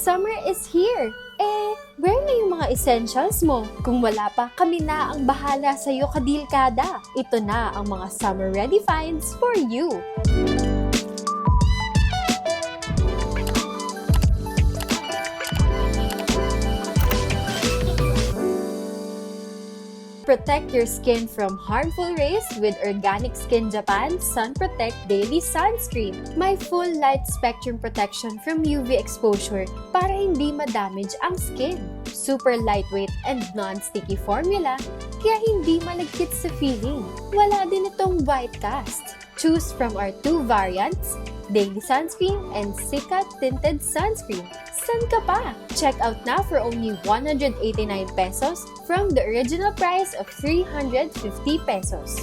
Summer is here! Where na yung mga essentials mo? Kung wala pa, kami na ang bahala sa'yo kadilkada. Ito na ang mga summer-ready finds for you. Protect your skin from harmful rays with Organic Skin Japan Sun Protect Daily Sunscreen. May full light spectrum protection from UV exposure para hindi ma-damage ang skin. Super lightweight and non-sticky formula, kaya hindi malagkit sa feeling. Wala din itong white cast. Choose from our 2 variants, Daily Sunscreen and Sikat Tinted Sunscreen. San ka pa? Check out now for only 189 pesos from the original price of 350 pesos.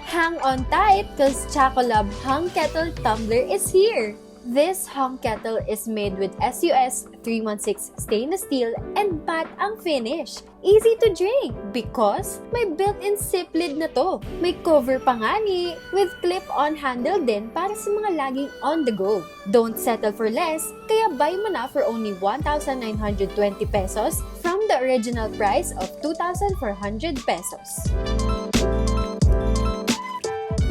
Hang on tight cause Chocolab Hung Kettle Tumbler is here! This hung kettle is made with SUS 316 stainless steel and matte ang finish. Easy to drink because may built-in sip lid na to. May cover pa nga ni with clip-on handle din para sa mga laging on the go. Don't settle for less, kaya buy mo na for only 1,920 pesos from the original price of 2,400 pesos.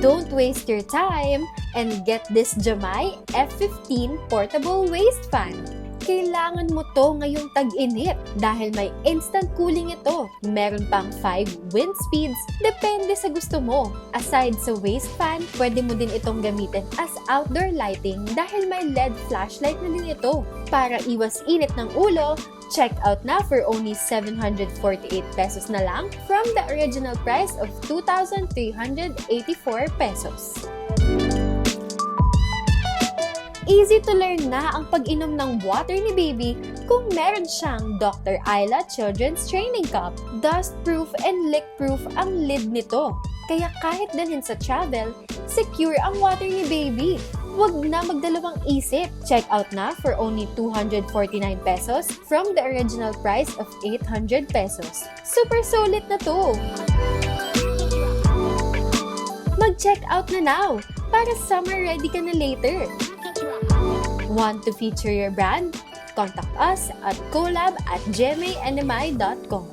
Don't waste your time and get this Jamai F15 Portable Waist Fan. Kailangan mo to ngayong tag-init dahil may instant cooling ito. Meron pang 5 wind speeds, depende sa gusto mo. Aside sa waist fan, pwede mo din itong gamitin as outdoor lighting dahil may LED flashlight na din ito. Para iwas init ng ulo, check out na for only 748 pesos na lang from the original price of 2,384 pesos. Easy to learn na ang pag-inom ng water ni baby kung meron siyang Dr. Ayla Children's Training Cup. Dust-proof and leak-proof ang lid nito. Kaya kahit dalhin sa travel, secure ang water ni baby. Huwag na magdalawang isip. Check out na for only 249 pesos from the original price of 800 pesos. Super solid na to! Mag-check out na now para summer ready ka na later. Want to feature your brand? Contact us at collab@gmanmi.com.